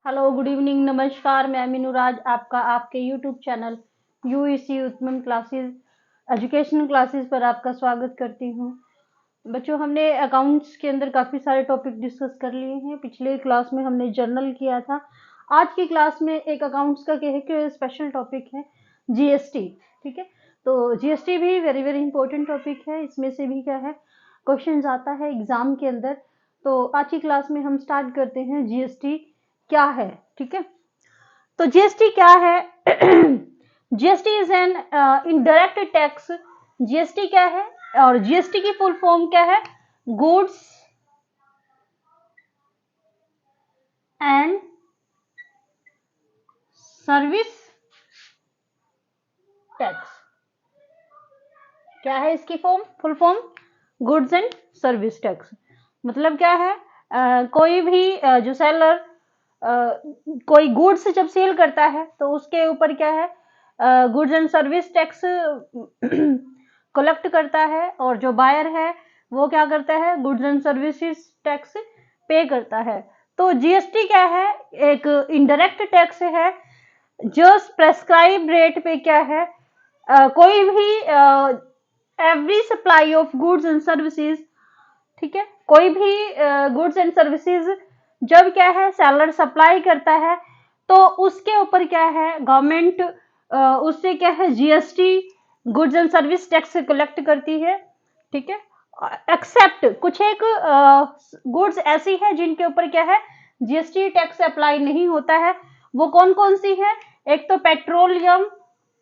Hello, good evening, नमस्कार। मैं मीनूराज आपका आपके यूट्यूब चैनल यूईसी उत्तम क्लासेस एजुकेशन क्लासेस पर आपका स्वागत करती हूँ। बच्चों, हमने अकाउंट्स के अंदर काफ़ी सारे टॉपिक डिस्कस कर लिए हैं। पिछले क्लास में हमने जर्नल किया था। आज की क्लास में एक अकाउंट्स का एक स्पेशल टॉपिक है जीएसटी। ठीक है, तो जीएसटी भी वेरी वेरी इंपॉर्टेंट टॉपिक है। इसमें से भी क्या है, क्वेश्चन आता है एग्जाम के अंदर। तो आज की क्लास में हम स्टार्ट करते हैं जीएसटी क्या है। ठीक है, तो जीएसटी क्या है? GST is an indirect tax. GST क्या है और जीएसटी की फुल फॉर्म क्या है? Goods and service tax. क्या है इसकी full form? Goods and service tax. मतलब क्या है, कोई भी जो सेलर कोई गुड्स जब सेल करता है तो उसके ऊपर क्या है, goods and service tax collect करता है, और जो बायर है वो क्या करता है, गुड्स एंड सर्विसेज टैक्स पे करता है। तो जीएसटी क्या है? एक इनडायरेक्ट टैक्स है जो प्रेस्क्राइब रेट पे क्या है, कोई भी every supply of goods and services. ठीक है, कोई भी गुड्स एंड सर्विसेज जब क्या है सेलर सप्लाई करता है तो उसके ऊपर क्या है, गवर्नमेंट उससे क्या है GST goods and service tax collect करती है। ठीक है, एक्सेप्ट कुछ एक गुड्स ऐसी है जिनके ऊपर क्या है जीएसटी टैक्स अप्लाई नहीं होता है। वो कौन कौन सी है? एक तो पेट्रोलियम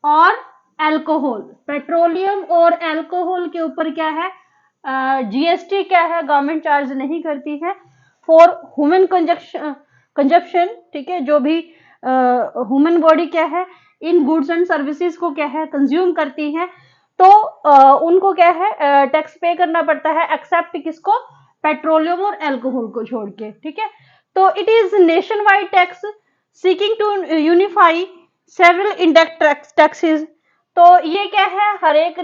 और अल्कोहल। पेट्रोलियम और अल्कोहल के ऊपर क्या है, जीएसटी क्या है, गवर्नमेंट चार्ज नहीं करती है फॉर ह्यूमन कंजप्शन। ठीक है, जो भी ह्यूमन बॉडी क्या है इन गुड्स एंड सर्विसेज को क्या है कंज्यूम करती है, तो उनको क्या है टैक्स पे करना पड़ता है, एक्सेप्ट किसको? पेट्रोलियम और अल्कोहल को छोड़ के। ठीक है, तो it is nationwide tax seeking to unify several indirect taxes. तो ये क्या है, हर एक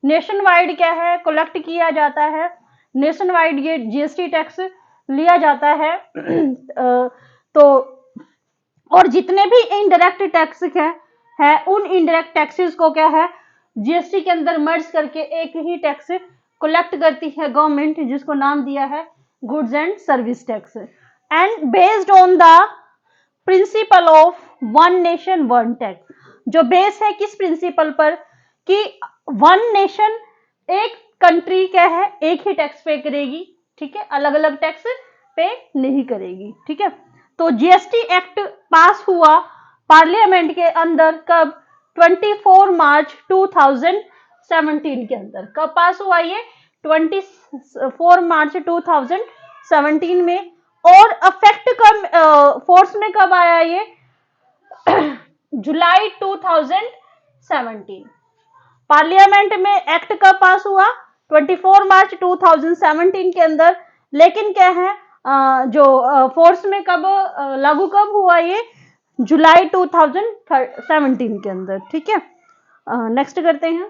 नेशन वाइड क्या है कलेक्ट किया जाता है। नेशन वाइड ये जीएसटी टैक्स लिया जाता है। तो और जितने भी इनडायरेक्ट टैक्स है उन इनडायरेक्ट टैक्सेस को क्या है जीएसटी के अंदर मर्ज करके एक ही टैक्स कलेक्ट करती है गवर्नमेंट, जिसको नाम दिया है goods and service tax. And based on the principle of one nation one tax. जो बेस है किस प्रिंसिपल पर कि वन नेशन, एक कंट्री क्या है एक ही टैक्स पे करेगी। ठीक है, अलग अलग टैक्स पे नहीं करेगी। ठीक है, तो जीएसटी एक्ट पास हुआ पार्लियामेंट के अंदर कब? 24 मार्च 2017 के अंदर। कब पास हुआ ये? 24 मार्च 2017 में। और अफेक्ट कब, फोर्स में कब आया ये? जुलाई 2017। पार्लियामेंट में एक्ट कब पास हुआ? 24 मार्च 2017 के अंदर। लेकिन क्या है, जो फोर्स में कब लागू कब हुआ ये? जुलाई 2017 के अंदर। ठीक है, नेक्स्ट करते हैं।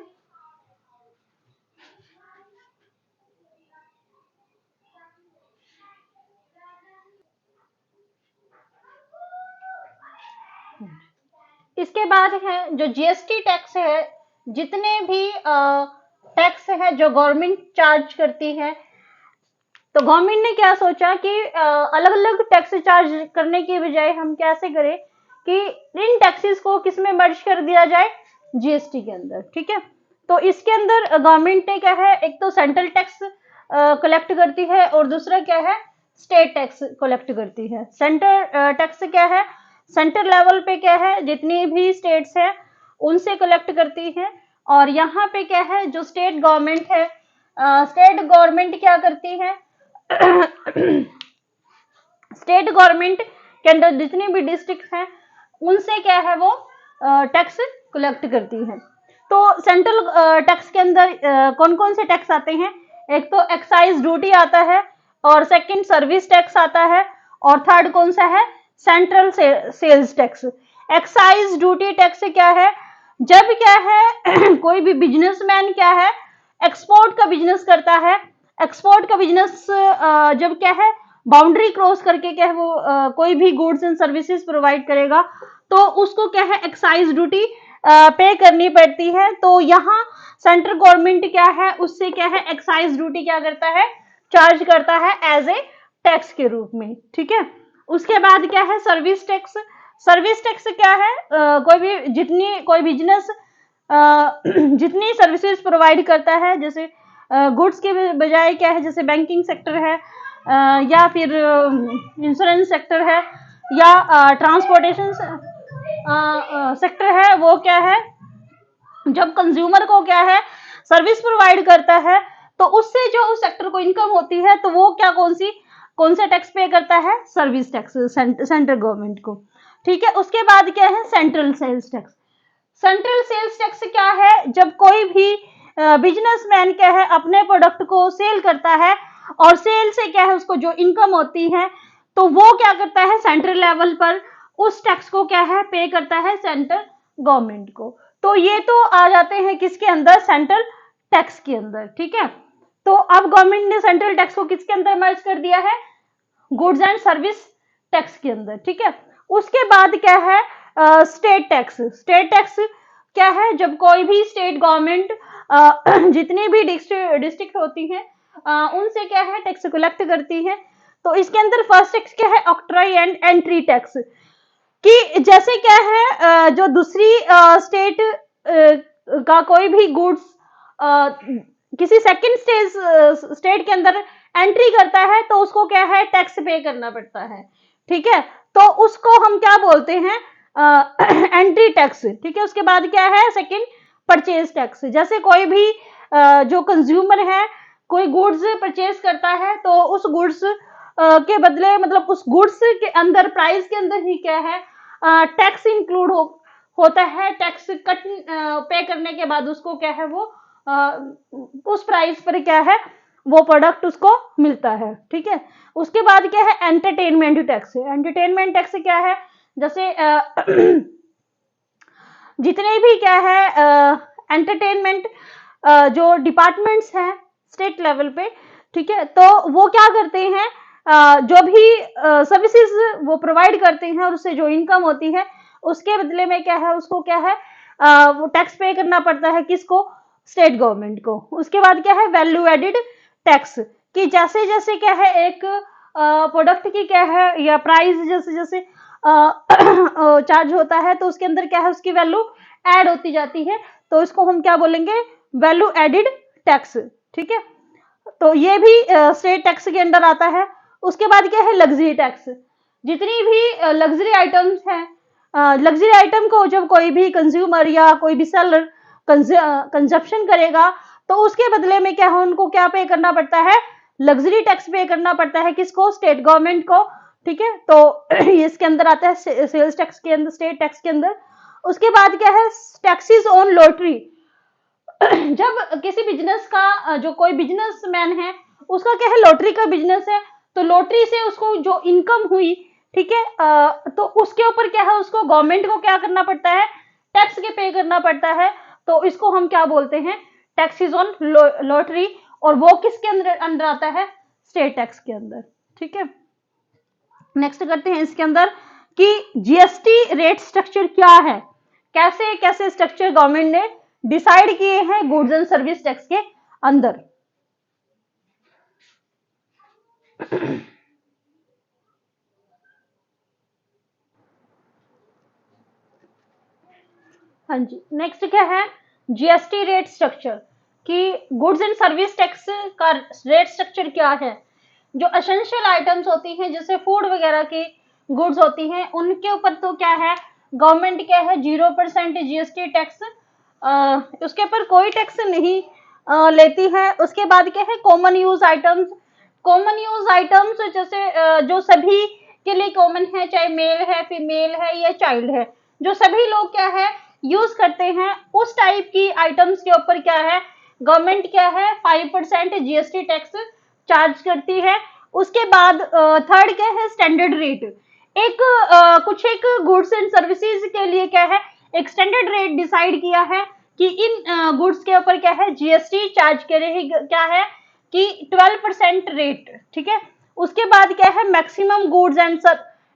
इसके बाद है जो जीएसटी टैक्स है, जितने भी टैक्स है जो गवर्नमेंट चार्ज करती है, तो गवर्नमेंट ने क्या सोचा कि अलग अलग टैक्स चार्ज करने की बजाय हम कैसे करें कि इन टैक्सेस को किस में मर्ज कर दिया जाए? जीएसटी के अंदर। ठीक है, तो इसके अंदर गवर्नमेंट ने क्या है, एक तो सेंट्रल टैक्स कलेक्ट करती है और दूसरा क्या है स्टेट टैक्स कलेक्ट करती है। सेंटर टैक्स क्या है, सेंटर लेवल पे क्या है जितनी भी स्टेट्स है उनसे कलेक्ट करती है। और यहाँ पे क्या है जो स्टेट गवर्नमेंट है, स्टेट गवर्नमेंट क्या करती है, स्टेट गवर्नमेंट के अंदर जितनी भी डिस्ट्रिक्ट हैं उनसे क्या है वो टैक्स कलेक्ट करती है। तो सेंट्रल टैक्स के अंदर कौन कौन से टैक्स आते हैं? एक तो एक्साइज ड्यूटी आता है, और सेकंड सर्विस टैक्स आता है, और थर्ड कौन सा है? Central sales tax. Excise duty tax क्या है? जब क्या है कोई भी बिजनेसमैन क्या है एक्सपोर्ट का बिजनेस करता है, एक्सपोर्ट का बिजनेस जब क्या है बाउंड्री क्रॉस करके क्या है वो कोई भी गुड्स एंड सर्विसेज प्रोवाइड करेगा तो उसको क्या है एक्साइज ड्यूटी पे करनी पड़ती है। तो यहाँ सेंट्रल गवर्नमेंट क्या है उससे क्या है एक्साइज ड्यूटी क्या करता है, चार्ज करता है एज ए टैक्स के रूप में, ठीक है। उसके बाद क्या है सर्विस टैक्स। सर्विस टैक्स क्या है, कोई बिजनेस जितनी सर्विसेज प्रोवाइड करता है, जैसे गुड्स के बजाय क्या है, जैसे बैंकिंग सेक्टर है या फिर इंश्योरेंस सेक्टर है या ट्रांसपोर्टेशन सेक्टर है, वो क्या है जब कंज्यूमर को क्या है सर्विस प्रोवाइड करता है तो उससे जो उस सेक्टर को इनकम होती है तो वो क्या कौन सा टैक्स पे करता है, सर्विस टैक्स, सेंट्रल गवर्नमेंट को, ठीक है। उसके बाद क्या है central sales tax. Central sales tax क्या है, जब कोई भी बिजनेसमैन क्या है अपने प्रोडक्ट को सेल करता है और सेल से क्या है उसको जो इनकम होती है तो वो क्या करता है सेंट्रल लेवल पर उस टैक्स को क्या है पे करता है सेंट्रल गवर्नमेंट को। तो ये तो आ जाते हैं किसके अंदर, सेंट्रल टैक्स के अंदर, ठीक है। तो अब गवर्नमेंट ने सेंट्रल टैक्स को किसके अंदर मर्ज कर दिया है, गुड्स एंड सर्विस टैक्स के अंदर, ठीक है। उसके बाद क्या है स्टेट टैक्स। स्टेट टैक्स क्या है, जब कोई भी स्टेट गवर्नमेंट जितनी भी डिस्ट्रिक्ट होती है उनसे क्या है टैक्स कलेक्ट करती है। तो इसके अंदर फर्स्ट टैक्स क्या है ऑक्ट्रॉय एंड एंट्री टैक्स, कि जैसे क्या है जो दूसरी स्टेट का कोई भी गुड्स किसी सेकंड स्टेट के अंदर एंट्री करता है तो उसको क्या है टैक्स पे करना पड़ता है, ठीक है। तो उसको हम क्या बोलते हैं एंट्री टैक्स, ठीक है। उसके बाद क्या है सेकंड परचेज टैक्स। जैसे कोई भी जो कंज्यूमर है कोई गुड्स परचेज करता है तो उस गुड्स के बदले मतलब उस गुड्स के अंदर प्राइस के अंदर ही क्या है टैक्स इंक्लूड होता है। टैक्स कट पे करने के बाद उसको क्या है वो उस प्राइस पर क्या है वो प्रोडक्ट उसको मिलता है, ठीक है। उसके बाद क्या है एंटरटेनमेंट टैक्स। एंटरटेनमेंट टैक्स क्या है, जैसे जितने भी क्या है एंटरटेनमेंट जो डिपार्टमेंट्स हैं स्टेट लेवल पे, ठीक है, तो वो क्या करते हैं जो भी सर्विसेज वो प्रोवाइड करते हैं और उससे जो इनकम होती है उसके बदले में क्या है उसको क्या है वो टैक्स पे करना पड़ता है किसको, स्टेट गवर्नमेंट को। उसके बाद क्या है वैल्यू एडिड टैक्स, कि जैसे जैसे क्या है एक प्रोडक्ट की क्या है या प्राइस जैसे जैसे चार्ज होता है तो उसके अंदर क्या है उसकी वैल्यू ऐड होती जाती है, तो इसको हम क्या बोलेंगे वैल्यू एडिड टैक्स, ठीक है। तो ये भी स्टेट टैक्स के अंडर आता है। उसके बाद क्या है लग्जरी टैक्स। जितनी भी लग्जरी आइटम्स हैं, लग्जरी आइटम को जब कोई भी कंज्यूमर या कोई भी सेलर कंजप्शन करेगा तो उसके बदले में क्या है उनको क्या पे करना पड़ता है, लग्जरी टैक्स पे करना पड़ता है किसको, स्टेट गवर्नमेंट को, ठीक है। तो इसके अंदर आता है सेल्स टैक्स के अंदर, स्टेट टैक्स के अंदर। उसके बाद क्या है टैक्सेस ऑन लॉटरी। जब किसी बिजनेस का जो कोई बिजनेसमैन है उसका क्या है लॉटरी का बिजनेस है तो लॉटरी से उसको जो इनकम हुई, ठीक है, तो उसके ऊपर क्या है उसको गवर्नमेंट को क्या करना पड़ता है टैक्स के पे करना पड़ता है। तो इसको हम क्या बोलते हैं टैक्सेस ऑन लॉटरी, और वो किसके अंदर आता है, स्टेट टैक्स के अंदर, ठीक है। नेक्स्ट करते हैं इसके अंदर कि जीएसटी रेट स्ट्रक्चर क्या है, कैसे कैसे स्ट्रक्चर गवर्नमेंट ने डिसाइड किए हैं गुड्स एंड सर्विस टैक्स के अंदर। हाँ जी, नेक्स्ट क्या है जीएसटी रेट स्ट्रक्चर, कि गुड्स एंड सर्विस टैक्स का रेट स्ट्रक्चर क्या है। जो एसेंशियल आइटम्स होती हैं जैसे फूड वगैरह की गुड्स होती हैं उनके ऊपर तो क्या है गवर्नमेंट क्या है 0% जीएसटी टैक्स उसके ऊपर कोई टैक्स नहीं लेती है। उसके बाद क्या है common use items. Common use items जैसे जो सभी के लिए कॉमन है, चाहे मेल है फीमेल है या चाइल्ड है, जो सभी लोग क्या है यूज करते हैं उस टाइप की आइटम्स के ऊपर क्या है गवर्नमेंट क्या है 5% जीएसटी टैक्स चार्ज करती है। उसके बाद थर्ड क्या है स्टैंडर्ड रेट। एक कुछ एक गुड्स एंड सर्विसेज के लिए क्या है एक स्टैंडर्ड रेट डिसाइड किया है कि इन गुड्स के ऊपर क्या है जीएसटी चार्ज करेगी क्या है कि 12% रेट, ठीक है। उसके बाद क्या है, maximum goods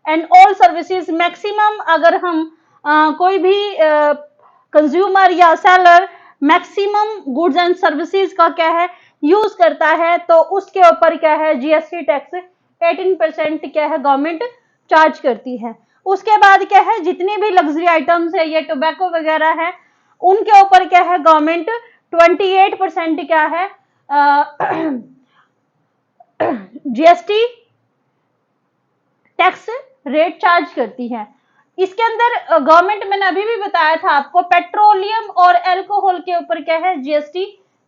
and all services. Maximum अगर हम कोई भी कंज्यूमर या seller maximum goods and services का क्या है यूज करता है, तो उसके ऊपर क्या है जीएसटी टैक्स 18% क्या है गवर्नमेंट चार्ज करती है। उसके बाद क्या है, जितनी भी लग्जरी आइटम्स है, ये टोबैको वगैरह है, उनके ऊपर क्या है गवर्नमेंट 28% क्या है जीएसटी टैक्स रेट चार्ज करती है। इसके अंदर गवर्नमेंट, मैंने अभी भी बताया था आपको, पेट्रोलियम और अल्कोहल के ऊपर क्या है जीएसटी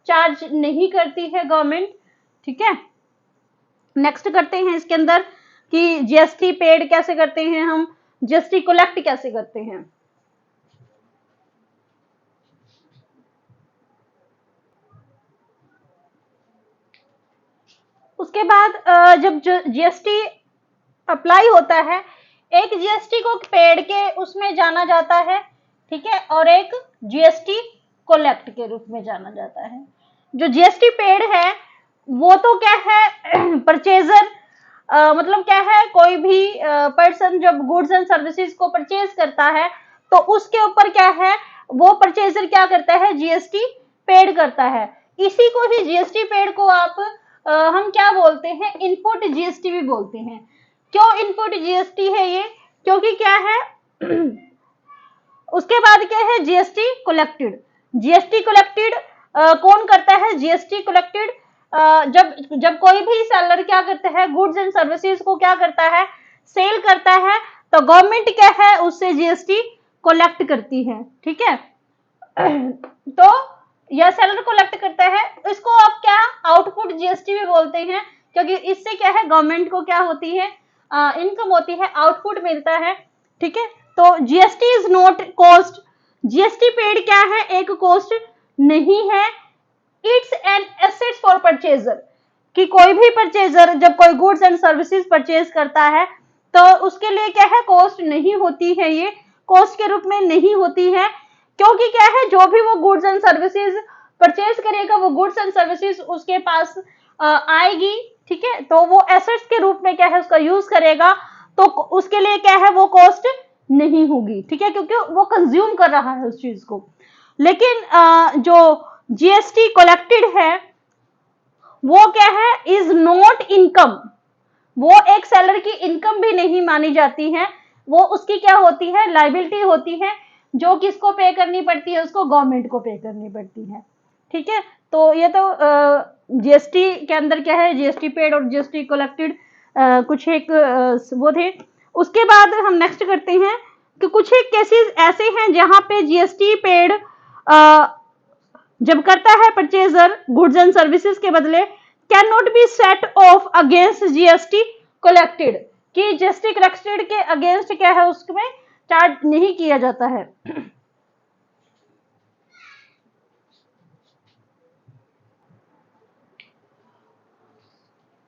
चार्ज नहीं करती है गवर्नमेंट। ठीक है, नेक्स्ट करते हैं इसके अंदर कि जीएसटी पेड कैसे करते हैं हम, जीएसटी कलेक्ट कैसे करते हैं। उसके बाद जब जीएसटी अप्लाई होता है, एक जीएसटी को पेड के उसमें जाना जाता है, ठीक है, और एक जीएसटी कलेक्ट के रूप में जाना जाता है। जो जीएसटी पेड है वो तो क्या है परचेजर, मतलब क्या है, कोई भी पर्सन जब गुड्स एंड सर्विसेज को परचेज करता है तो उसके ऊपर क्या है, वो परचेजर क्या करता है जीएसटी पेड करता है। इसी को ही जीएसटी पेड को आप हम क्या बोलते हैं, इनपुट जीएसटी भी बोलते हैं। क्यों इनपुट जीएसटी है ये, क्योंकि क्या है उसके बाद क्या है जीएसटी कलेक्टेड। जीएसटी कलेक्टेड कौन करता है, जीएसटी कलेक्टेड जब जब कोई भी सेलर क्या करता है, गुड्स एंड सर्विसेज को क्या करता है, सेल करता है, तो गवर्नमेंट क्या है उससे जीएसटी कलेक्ट करती है। ठीक है, तो यह सेलर कलेक्ट करता है, इसको आप क्या आउटपुट जीएसटी भी बोलते हैं, क्योंकि इससे क्या है गवर्नमेंट को क्या होती है, इनकम होती है, आउटपुट मिलता है। ठीक है, तो GST is not cost, GST paid क्या है, एक कॉस्ट नहीं है। It's an asset for purchaser, कि कोई भी परचेजर जब कोई गुड्स एंड सर्विसेज परचेज करता है तो उसके लिए क्या है कॉस्ट नहीं होती है, ये कॉस्ट के रूप में नहीं होती है, क्योंकि क्या है जो भी वो गुड्स एंड सर्विसेज परचेज करेगा वो गुड्स एंड सर्विसेज उसके पास आएगी। ठीक है, तो वो एसेट्स के रूप में क्या है उसका यूज करेगा, तो उसके लिए क्या है वो कॉस्ट नहीं होगी। ठीक है, क्योंकि वो कंज्यूम कर रहा है उस चीज को। लेकिन जो जीएसटी कलेक्टेड है वो क्या है, इज नॉट इनकम, वो एक सेलर की इनकम भी नहीं मानी जाती है, वो उसकी क्या होती है, लायबिलिटी होती है, जो किसको पे करनी पड़ती है, उसको गवर्नमेंट को पे करनी पड़ती है। ठीक है, तो ये तो जीएसटी के अंदर क्या है, जीएसटी पेड और जीएसटी कलेक्टेड कुछ एक वो थे। उसके बाद हम नेक्स्ट करते हैं कि कुछ एक केसेस ऐसे हैं जहां पे जीएसटी पेड जब करता है परचेजर गुड्स एंड सर्विसेज के बदले, can not be set of against GST collected, कि जीएसटी कलेक्टेड के अगेंस्ट क्या है उसमें चार्ज नहीं किया जाता है।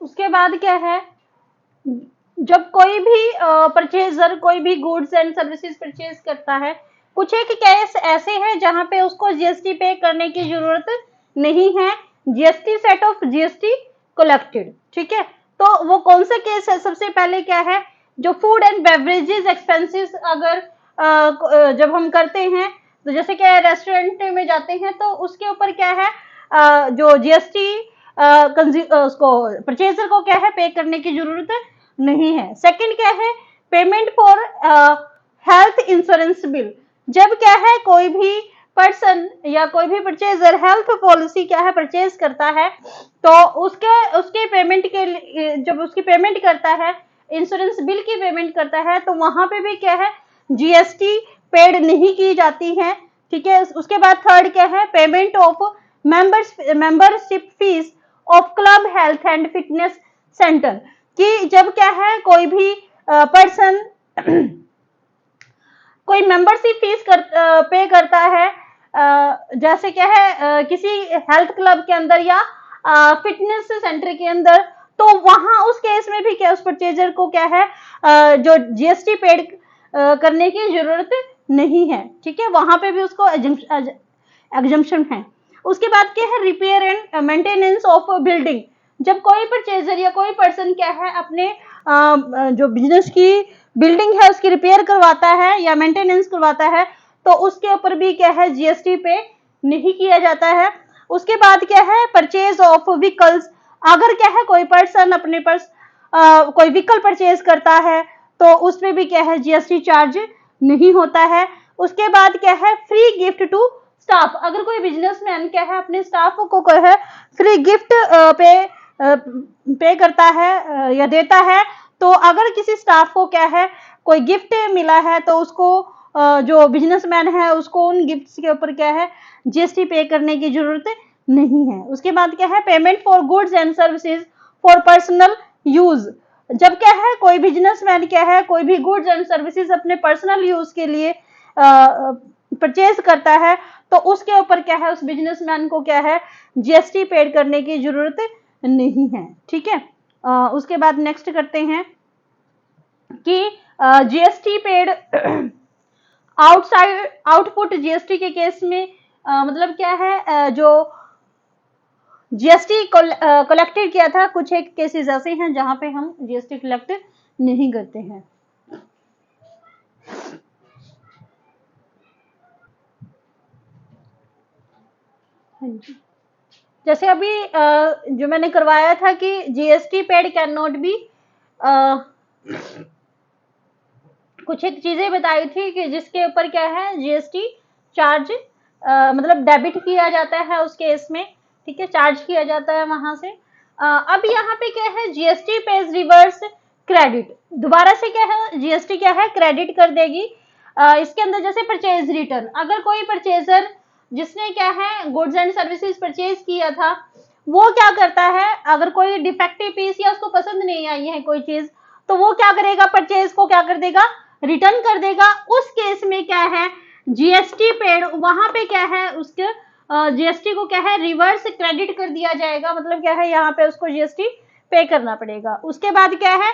उसके बाद क्या है, जब कोई भी परचेजर कोई भी गुड्स एंड सर्विसेज परचेज करता है, कुछ एक केस ऐसे हैं जहां पे उसको जीएसटी पे करने की जरूरत नहीं है, GST set of GST collected. ठीक है, तो वो कौन सा केस है, सबसे पहले क्या है, जो फूड एंड बेवरेजेस एक्सपेंसेस अगर जब हम करते हैं, तो जैसे क्या रेस्टोरेंट में जाते हैं तो उसके ऊपर क्या है जो जीएसटी उसको परचेजर को क्या है पे करने की जरूरत नहीं है। सेकंड क्या है, payment for health insurance bill, जब क्या है कोई भी पर्सन या कोई भी परचेजर हेल्थ पॉलिसी क्या है परचेज करता है, तो उसके पेमेंट के लिए जब उसकी पेमेंट करता है, इंश्योरेंस बिल की पेमेंट करता है, तो वहां पे भी क्या है जीएसटी पेड नहीं की जाती है। ठीक है, उसके बाद थर्ड क्या है, payment of membership fees of club health and fitness centre, कि जब क्या है कोई भी पर्सन कोई मेंबरशिप फीस पे करता है, जैसे क्या है किसी हेल्थ क्लब के अंदर या फिटनेस सेंटर के अंदर, तो वहां उस केस में भी क्या उस परचेजर को क्या है जो जीएसटी पेड करने की जरूरत नहीं है। ठीक है, वहां पे भी उसको एग्जम्पशन है। उसके बाद क्या है, repair and maintenance of building, जब कोई परचेजर या कोई पर्सन क्या है अपने जो बिजनेस की बिल्डिंग है उसकी रिपेयर करवाता है या मेंटेनेंस करवाता है, तो उसके ऊपर भी क्या है जीएसटी पे नहीं किया जाता है। उसके बाद क्या है परचेज ऑफ व्हीकल्स, अगर क्या है कोई पर्सन अपने पास कोई व्हीकल परचेज करता है तो उसमें भी क्या है जीएसटी चार्ज नहीं होता है। उसके बाद क्या है फ्री गिफ्ट टू स्टाफ, अगर कोई बिजनेसमैन क्या है अपने स्टाफ को क्या है फ्री गिफ्ट पे करता है या देता है, तो अगर किसी स्टाफ को क्या है कोई गिफ्ट मिला है तो उसको जो बिजनेसमैन है उसको उन गिफ्ट्स के ऊपर क्या है जीएसटी पे करने की जरूरत नहीं है। उसके बाद क्या है payment for goods and services for personal use, जब क्या है कोई बिजनेसमैन क्या है कोई भी गुड्स एंड सर्विसेज अपने पर्सनल यूज के लिए परचेज करता है तो उसके ऊपर क्या है उस बिजनेसमैन को क्या है जीएसटी पेड करने की जरूरत नहीं है। ठीक है, उसके बाद नेक्स्ट करते हैं कि GST paid outside output GST के केस में मतलब क्या है जो जीएसटी कलेक्टेड किया था, कुछ एक केसेस ऐसे हैं जहां पे हम जीएसटी कलेक्ट नहीं करते हैं। जैसे अभी जो मैंने करवाया था कि GST paid can not be, कुछ एक चीजें बताई थी कि जिसके ऊपर क्या है जीएसटी चार्ज मतलब डेबिट किया जाता है उस केस में। ठीक है, चार्ज किया जाता है वहां से। अब यहाँ पे क्या है जीएसटी पेज रिवर्स क्रेडिट, दोबारा से क्या है जीएसटी क्या है क्रेडिट कर देगी। इसके अंदर जैसे परचेज रिटर्न, अगर कोई परचेजर जिसने क्या है गुड्स एंड सर्विसेज परचेज किया था वो क्या करता है, अगर कोई डिफेक्टिव पीस या उसको पसंद नहीं आई है कोई चीज तो वो क्या करेगा परचेज को क्या कर देगा रिटर्न कर देगा। उस केस में क्या है जीएसटी पेड वहां पे क्या है उसके जीएसटी को क्या है रिवर्स क्रेडिट कर दिया जाएगा, मतलब क्या है यहाँ पे उसको जीएसटी पे करना पड़ेगा। उसके बाद क्या है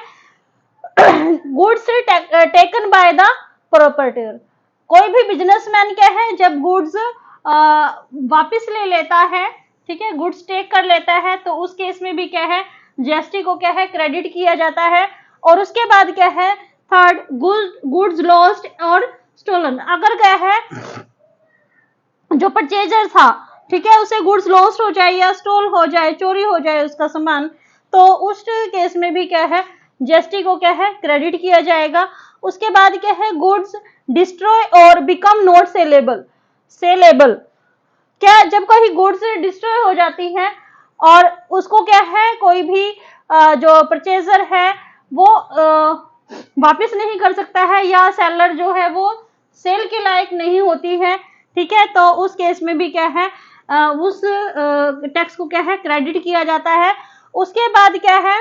गुड्स टेकन बाय द प्रॉपर्टर, कोई भी बिजनेसमैन क्या है जब गुड्स वापस ले लेता है, ठीक है गुड्स टेक कर लेता है तो उस केस में भी क्या है जीएसटी को क्या है क्रेडिट किया जाता है। और उसके बाद क्या है थर्ड गुड्स लॉस्ट और स्टोलन, अगर क्या है जो परचेजर था ठीक है उसे गुड्स लॉस्ट हो जाए या स्टोल हो जाए चोरी हो जाए उसका सामान, तो उस केस में भी क्या है जीएसटी को क्या है क्रेडिट किया जाएगा। उसके बाद क्या है गुड्स डिस्ट्रॉय और बिकम नॉट सेलेबल, क्या जब कोई गुड्स डिस्ट्रॉय हो जाती है और उसको क्या है कोई भी जो परचेजर है वो वापस नहीं कर सकता है या सेलर जो है वो सेल के लायक नहीं होती है, ठीक है, तो उस केस में भी क्या है उस टैक्स को क्या है क्रेडिट किया जाता है। उसके बाद क्या है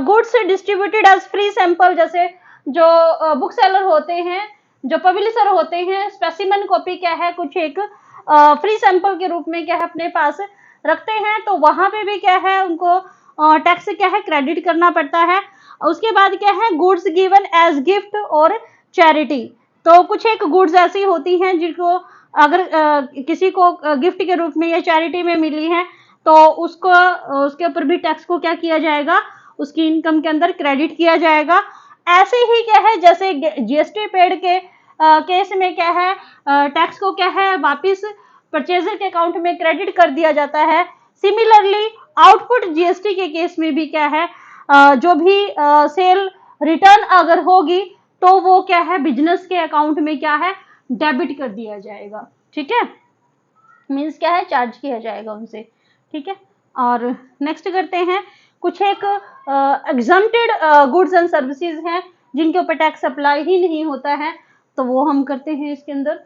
goods distributed as free sample, जैसे जो बुक सेलर होते हैं जो पब्लिशर होते हैं स्पेसिमन कॉपी क्या है कुछ एक फ्री सैंपल के रूप में क्या है अपने पास रखते हैं तो वहां पे भी क्या है उनको टैक्स क्या है क्रेडिट करना पड़ता है। उसके बाद क्या है गुड्स गिवन एज गिफ्ट और चैरिटी, तो कुछ एक गुड्स ऐसी होती हैं जिनको अगर किसी को गिफ्ट के रूप में या चैरिटी में मिली है तो उसको उसके ऊपर भी टैक्स को क्या किया जाएगा उसकी इनकम के अंदर क्रेडिट किया जाएगा। ऐसे ही क्या है जैसे जीएसटी पेड के केस में क्या है टैक्स को क्या है वापिस परचेजर के अकाउंट में क्रेडिट कर दिया जाता है। सिमिलरली आउटपुट जीएसटी के केस में भी क्या है जो भी सेल रिटर्न अगर होगी तो वो क्या है बिजनेस के अकाउंट में क्या है डेबिट कर दिया जाएगा। ठीक है, मीन्स क्या है चार्ज किया जाएगा उनसे। ठीक है, और नेक्स्ट करते हैं कुछ एक एग्जम्प्टेड गुड्स एंड सर्विसेज हैं जिनके ऊपर टैक्स अप्लाई ही नहीं होता है, तो वो हम करते हैं इसके अंदर।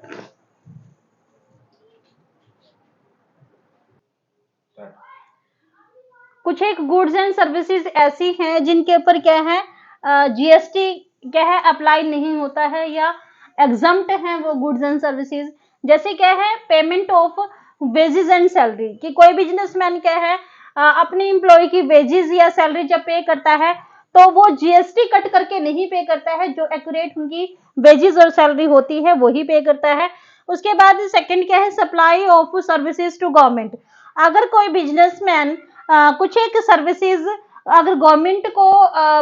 कुछ एक गुड्स एंड सर्विसेज ऐसी हैं जिनके ऊपर क्या है जीएसटी क्या है अप्लाई नहीं होता है या एग्जम्प्ट है वो गुड्स एंड सर्विसेज, जैसे क्या है payment of wages and salary, कि कोई बिजनेसमैन क्या है अपने एम्प्लॉय की वेजेस या सैलरी जब पे करता है तो वो जीएसटी कट करके नहीं पे करता है, जो एक्यूरेट उनकी वेजेस और सैलरी होती है वही पे करता है। उसके बाद सेकंड क्या है supply of services to government, अगर कोई बिजनेसमैन कुछ एक सर्विसेज अगर गवर्नमेंट को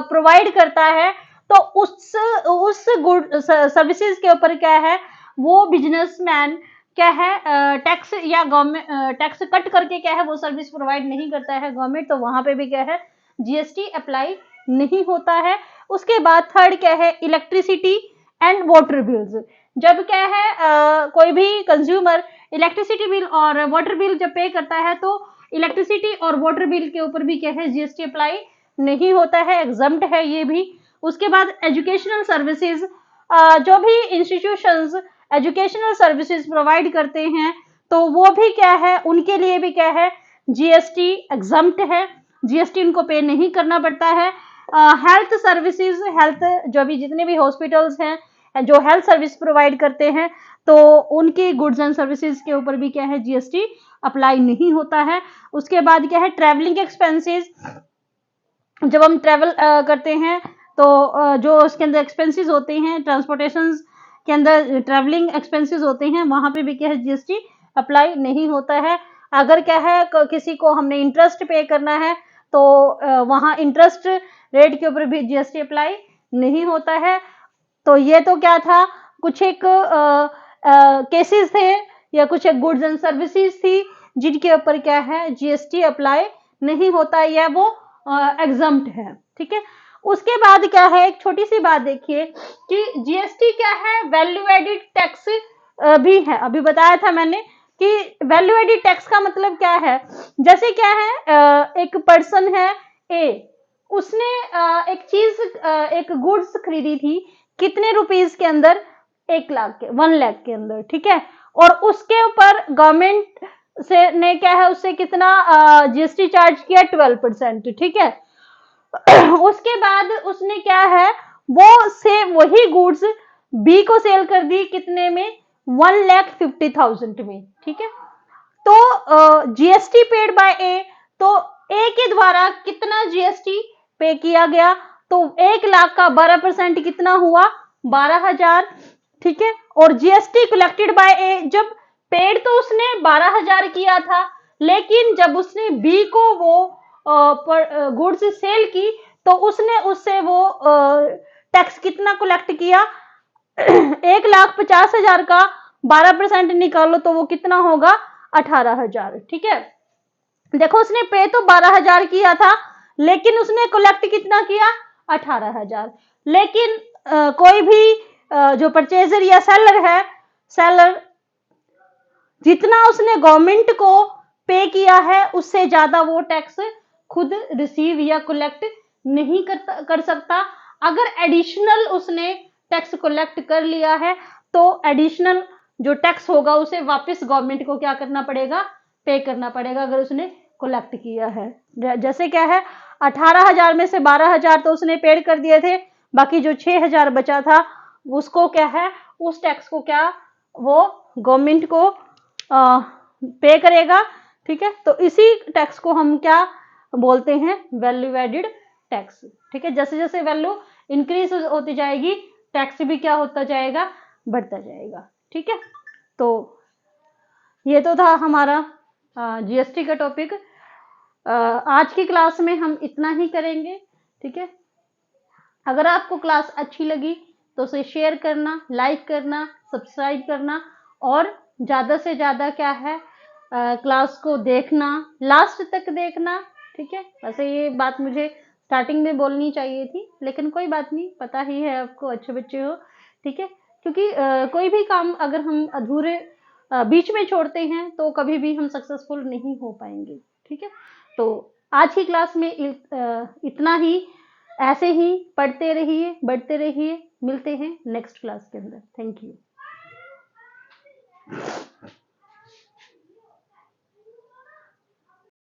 प्रोवाइड करता है तो उस गुड सर्विसेज के ऊपर क्या है, वो बिजनेसमैन क्या है टैक्स या गवर्नमेंट टैक्स कट करके क्या है वो सर्विस प्रोवाइड नहीं करता है गवर्नमेंट, तो वहां पे भी क्या है जीएसटी अप्लाई नहीं होता है। उसके बाद थर्ड क्या है, इलेक्ट्रिसिटी एंड वाटर बिल्स। जब क्या है कोई भी कंज्यूमर इलेक्ट्रिसिटी बिल और वाटर बिल जब पे करता है तो इलेक्ट्रिसिटी और वाटर बिल के ऊपर भी क्या है जीएसटी अप्लाई नहीं होता है, एग्जम्प्ट है ये भी। उसके बाद एजुकेशनल सर्विसेज, जो भी इंस्टीट्यूशंस एजुकेशनल सर्विसेज प्रोवाइड करते हैं तो वो भी क्या है, उनके लिए भी क्या है जीएसटी एग्जम्प्ट है, जीएसटी उनको पे नहीं करना पड़ता है। हेल्थ सर्विसेज, हेल्थ जो भी जितने भी हॉस्पिटल्स हैं जो हेल्थ सर्विस प्रोवाइड करते हैं तो उनकी गुड्स एंड सर्विसेज के ऊपर भी क्या है जीएसटी अप्लाई नहीं होता है। उसके बाद क्या है ट्रैवलिंग एक्सपेंसेस, जब हम ट्रैवल करते हैं तो जो उसके अंदर एक्सपेंसेस होते हैं ट्रांसपोर्टेशन के अंदर ट्रैवलिंग एक्सपेंसेस होते हैं वहां पे भी क्या है जीएसटी अप्लाई नहीं होता है। अगर क्या है किसी को हमने इंटरेस्ट पे करना है तो वहां इंटरेस्ट रेट के ऊपर भी जीएसटी अप्लाई नहीं होता है। तो ये तो क्या था, कुछ एक केसेस थे या कुछ एक गुड्स एंड सर्विसेज थी जिनके ऊपर क्या है जीएसटी अप्लाई नहीं होता या वो एग्जम्प्ट है, ठीक है। उसके बाद क्या है, एक छोटी सी बात देखिए कि जीएसटी क्या है, वैल्यू एडिड टैक्स भी है। अभी बताया था मैंने कि वैल्यू एडिड टैक्स का मतलब क्या है, जैसे क्या है एक पर्सन है ए, उसने एक चीज एक गुड्स खरीदी थी कितने रुपीस के अंदर, 1 लाख के 1 लाख के अंदर, ठीक है। और उसके ऊपर गवर्नमेंट से ने क्या है उससे कितना जीएसटी चार्ज किया 12%, ठीक है। उसके बाद उसने क्या है वो से वही गुड्स बी को सेल कर दी कितने में, 1,50,000 में, ठीक है। तो जीएसटी पेड बाय ए, तो ए के द्वारा कितना जीएसटी पे किया गया, तो 1 लाख का 12% कितना हुआ, 12,000, ठीक है। और जीएसटी कलेक्टेड बाय ए, जब पेड तो उसने 12,000 किया था लेकिन जब उसने बी को वो गुड्स सेल की तो उसने उससे वो टैक्स कितना कलेक्ट किया 1,50,000 का 12% निकालो तो वो कितना होगा 18,000, ठीक है। देखो उसने पे तो 12,000 किया था लेकिन उसने कलेक्ट कितना किया 18,000। लेकिन कोई भी जो परचेजर या सेलर है, सेलर जितना उसने गवर्नमेंट को पे किया है उससे ज्यादा वो टैक्स खुद रिसीव या कलेक्ट नहीं कर सकता। अगर एडिशनल उसने टैक्स कलेक्ट कर लिया है तो एडिशनल जो टैक्स होगा उसे वापस गवर्नमेंट को क्या करना पड़ेगा, पे करना पड़ेगा अगर उसने कलेक्ट किया है। जैसे क्या है 18,000 में से 12,000 तो उसने पेड कर दिए थे, बाकी जो 6,000 बचा था उसको क्या है उस टैक्स को क्या वो गवर्नमेंट को पे करेगा, ठीक है। तो इसी टैक्स को हम क्या बोलते हैं, वैल्यू एडिड टैक्स, ठीक है। जैसे जैसे वैल्यू इंक्रीज होती जाएगी टैक्स भी क्या होता जाएगा, बढ़ता जाएगा, ठीक है। तो ये तो था हमारा जीएसटी का टॉपिक। आज की क्लास में हम इतना ही करेंगे, ठीक है। अगर आपको क्लास अच्छी लगी तो उसे शेयर करना, लाइक करना, सब्सक्राइब करना और ज्यादा से ज्यादा क्या है क्लास को देखना, लास्ट तक देखना, ठीक है। वैसे ये बात मुझे स्टार्टिंग में बोलनी चाहिए थी लेकिन कोई बात नहीं, पता ही है आपको, अच्छे बच्चे हो, ठीक है। क्योंकि कोई भी काम अगर हम अधूरे बीच में छोड़ते हैं तो कभी भी हम सक्सेसफुल नहीं हो पाएंगे, ठीक है। तो आज की क्लास में इतना ही, ऐसे ही पढ़ते रहिए, बढ़ते रहिए, मिलते हैं नेक्स्ट क्लास के अंदर। Thank you.